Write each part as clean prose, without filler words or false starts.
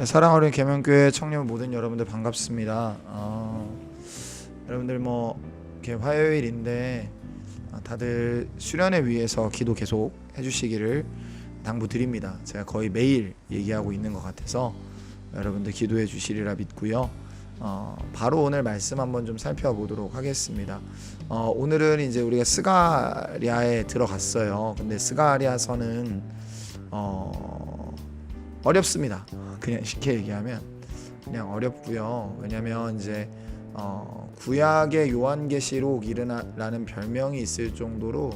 네, 사랑하는 계명교회 청년 모든 여러분들 반갑습니다. 여러분들 이렇게 화요일인데 다들 수련회 위해서 기도 계속 해주시기를 당부드립니다. 제가 거의 매일 얘기하고 있는 것 같아서 여러분들 기도해 주시리라 믿고요. 바로 오늘 말씀 한번 좀 살펴보도록 하겠습니다. 오늘은 이제 우리가 스가랴에 들어갔어요. 근데 스가랴서는 어렵습니다. 그냥 쉽게 얘기하면 그냥 어렵고요. 왜냐하면 이제 구약의 요한계시록이라는 별명이 있을 정도로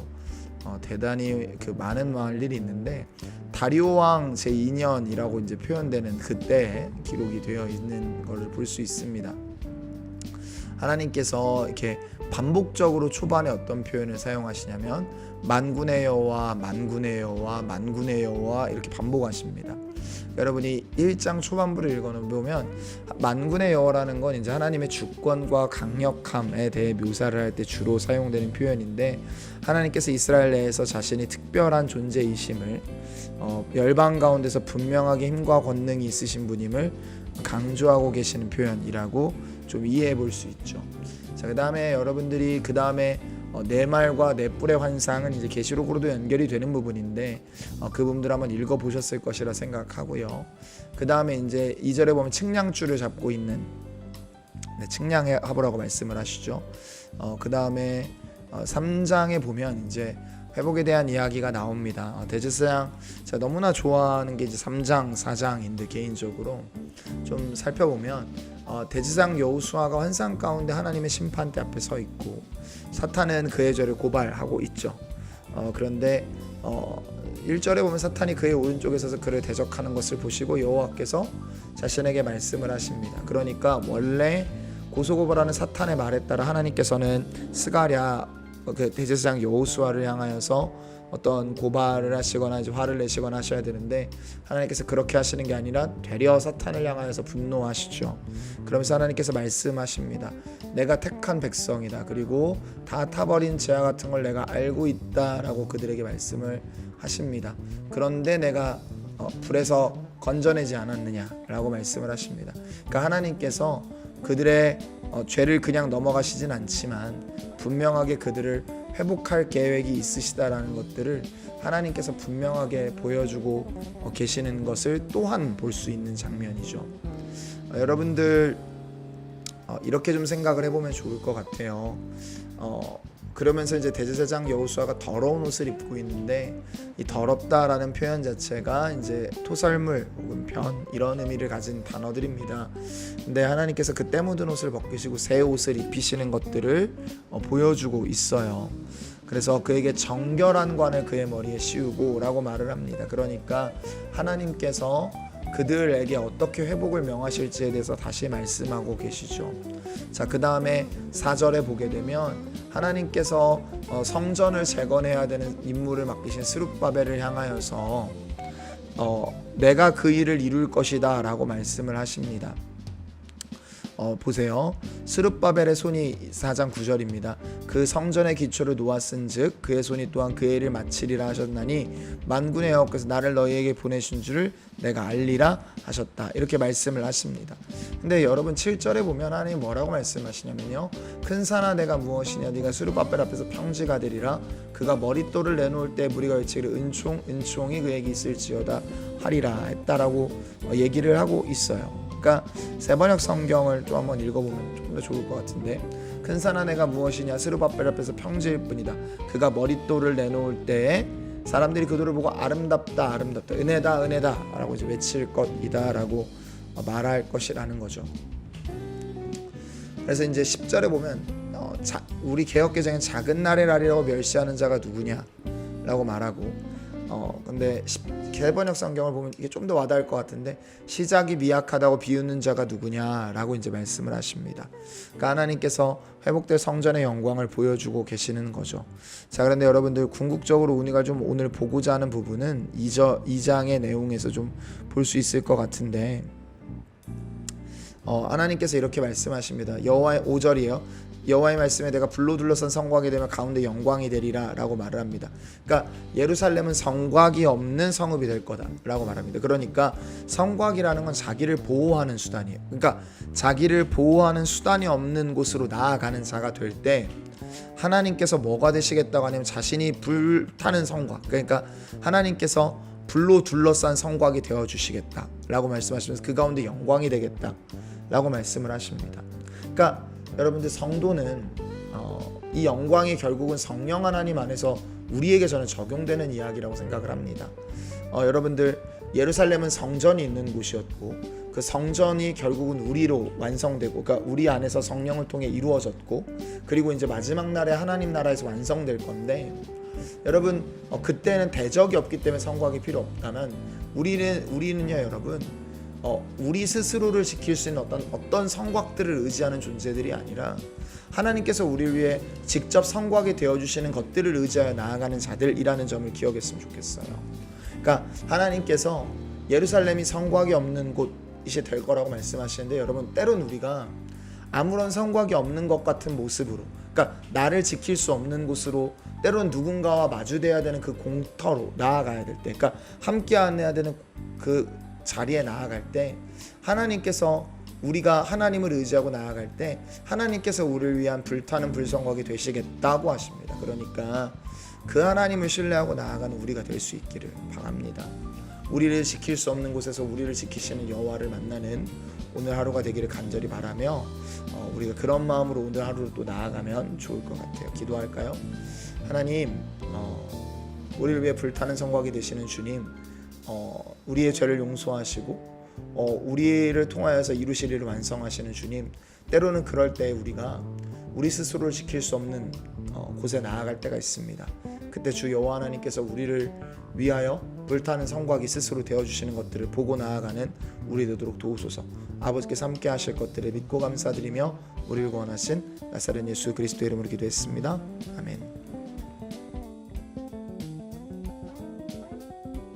대단히 많은 일이 있는데 다리오 왕 제2년이라고 이제 표현되는 그때 기록이 되어 있는 것을 볼 수 있습니다. 하나님께서 이렇게 반복적으로 초반에 어떤 표현을 사용하시냐면 만군의 여호와, 만군의 여호와, 만군의 여호와 이렇게 반복하십니다. 여러분이 1장 초반부를 읽어보면 만군의 여호와라는 건 이제 하나님의 주권과 강력함에 대해 묘사를 할 때 주로 사용되는 표현인데, 하나님께서 이스라엘 내에서 자신이 특별한 존재이심을 열방 가운데서 분명하게 힘과 권능이 있으신 분임을 강조하고 계시는 표현이라고 좀 이해해 볼 수 있죠. 자, 그다음에 여러분들이 내 말과 내 뿔의 환상은 이제 계시록으로도 연결이 되는 부분인데 그 부분들 한번 읽어 보셨을 것이라 생각하고요. 그다음에 이제 2절에 보면 측량줄을 잡고 있는 측량해 보라고 말씀을 하시죠. 그다음에 3장에 보면 이제 회복에 대한 이야기가 나옵니다. 대제사장 제가 너무나 좋아하는 게 이제 3장, 4장인데 개인적으로 좀 살펴보면 대제사장 여호수아가 환상 가운데 하나님의 심판대 앞에 서 있고 사탄은 그의 죄를 고발하고 있죠. 그런데 1절에 보면 사탄이 그의 오른쪽에 서서 그를 대적하는 것을 보시고 여호와께서 자신에게 말씀을 하십니다. 그러니까 원래 고소고발하는 사탄의 말에 따라 하나님께서는 스가랴 대제사장 여호수아를 향하여서 어떤 고발을 하시거나 이제 화를 내시거나 하셔야 되는데 하나님께서 그렇게 하시는 게 아니라 되려 사탄을 향하여서 분노하시죠. 그러면서 하나님께서 말씀하십니다. 내가 택한 백성이다. 그리고 다 타버린 지하 같은 걸 내가 알고 있다라고 그들에게 말씀을 하십니다. 그런데 내가 불에서 건져내지 않았느냐라고 말씀을 하십니다. 그러니까 하나님께서 그들의 죄를 그냥 넘어가시진 않지만 분명하게 그들을 회복할 계획이 있으시다라는 것들을 하나님께서 분명하게 보여주고 계시는 것을 또한 볼 수 있는 장면이죠. 여러분들 이렇게 좀 생각을 해보면 좋을 것 같아요. 그러면서 이제 대제사장 여호수아가 더러운 옷을 입고 있는데 이 더럽다라는 표현 자체가 이제 토설물 혹은 변 이런 의미를 가진 단어들입니다. 근데 하나님께서 그 때 묻은 옷을 벗기시고 새 옷을 입히시는 것들을 보여주고 있어요. 그래서 그에게 정결한 관을 그의 머리에 씌우고 라고 말을 합니다. 그러니까 하나님께서 그들에게 어떻게 회복을 명하실지에 대해서 다시 말씀하고 계시죠. 자, 그 다음에 4절에 보게 되면 하나님께서 성전을 재건해야 되는 임무를 맡기신 스룹바벨을 향하여서 내가 그 일을 이룰 것이다 라고 말씀을 하십니다. 보세요. 스룹바벨의 손이 4장 9절입니다. 그 성전의 기초를 놓았은 즉 그의 손이 또한 그 일을 마치리라 하셨나니 만군의 여호와께서 나를 너희에게 보내신 줄을 내가 알리라 하셨다. 이렇게 말씀을 하십니다. 근데 여러분 7절에 보면 하나님 뭐라고 말씀하시냐면요. 큰 산아 내가 무엇이냐 네가 스룹바벨 앞에서 평지가 되리라. 그가 머릿돌을 내놓을 때 무리가 외치기를 은총이 그에게 있을지어다 하리라 했다라고 얘기를 하고 있어요. 그러니까 세번역 성경을 또 한번 읽어보면 좀 더 좋을 것 같은데, 큰 산아 내가 무엇이냐 스룹바벨 앞에서 평지일 뿐이다. 그가 머릿돌을 내놓을 때에 사람들이 그 돌을 보고 아름답다 아름답다 은혜다 은혜다 라고 이제 외칠 것이다 라고 말할 것이라는 거죠. 그래서 이제 10절에 보면 우리 개역개정엔 작은 나라라고 멸시하는 자가 누구냐 라고 말하고 근데 개번역 성경을 보면 이게 좀 더 와닿을 것 같은데 시작이 미약하다고 비웃는 자가 누구냐라고 이제 말씀을 하십니다. 그러니까 하나님께서 회복될 성전의 영광을 보여주고 계시는 거죠. 자, 그런데 여러분들 궁극적으로 우리가 좀 오늘 보고자 하는 부분은 2장의 내용에서 좀 볼 수 있을 것 같은데 하나님께서 이렇게 말씀하십니다. 여호와의 5절이에요. 여호와의 말씀에 내가 불로 둘러싼 성곽이 되면 가운데 영광이 되리라 라고 말을 합니다. 그러니까 예루살렘은 성곽이 없는 성읍이 될 거다 라고 말합니다. 그러니까 성곽이라는 건 자기를 보호하는 수단이에요. 그러니까 자기를 보호하는 수단이 없는 곳으로 나아가는 자가 될 때 하나님께서 뭐가 되시겠다고 하냐면 자신이 불타는 성곽, 그러니까 하나님께서 불로 둘러싼 성곽이 되어주시겠다 라고 말씀하시면서 그 가운데 영광이 되겠다 라고 말씀을 하십니다. 그러니까 여러분들 성도는 이 영광이 결국은 성령 하나님 안에서 우리에게 저는 적용되는 이야기라고 생각을 합니다. 여러분들 예루살렘은 성전이 있는 곳이었고 그 성전이 결국은 우리로 완성되고, 그러니까 우리 안에서 성령을 통해 이루어졌고, 그리고 이제 마지막 날에 하나님 나라에서 완성될 건데, 여러분 그때는 대적이 없기 때문에 성곽이 필요 없다면 우리는요 여러분 우리 스스로를 지킬 수 있는 어떤 성곽들을 의지하는 존재들이 아니라 하나님께서 우리를 위해 직접 성곽이 되어주시는 것들을 의지하여 나아가는 자들이라는 점을 기억했으면 좋겠어요. 그러니까 하나님께서 예루살렘이 성곽이 없는 곳이 될 거라고 말씀하시는데, 여러분 때론 우리가 아무런 성곽이 없는 것 같은 모습으로, 그러니까 나를 지킬 수 없는 곳으로, 때론 누군가와 마주돼야 되는 그 공터로 나아가야 될 때, 그러니까 함께 해야 되는 그 자리에 나아갈 때 하나님께서 우리가 하나님을 의지하고 나아갈 때 하나님께서 우리를 위한 불타는 불성곽이 되시겠다고 하십니다. 그러니까 그 하나님을 신뢰하고 나아가는 우리가 될 수 있기를 바랍니다. 우리를 지킬 수 없는 곳에서 우리를 지키시는 여호와를 만나는 오늘 하루가 되기를 간절히 바라며 우리가 그런 마음으로 오늘 하루를 또 나아가면 좋을 것 같아요. 기도할까요? 하나님, 우리를 위해 불타는 성곽이 되시는 주님, 우리의 죄를 용서하시고 우리를 통하여서 이루실 일을 완성하시는 주님, 때로는 그럴 때 우리가 우리 스스로를 지킬 수 없는 곳에 나아갈 때가 있습니다. 그때 주 여호와 하나님께서 우리를 위하여 불타는 성곽이 스스로 되어주시는 것들을 보고 나아가는 우리 되도록 도우소서. 아버지께서 함께 하실 것들을 믿고 감사드리며 우리를 구원하신 나사렛 예수 그리스도의 이름으로 기도했습니다. 아멘.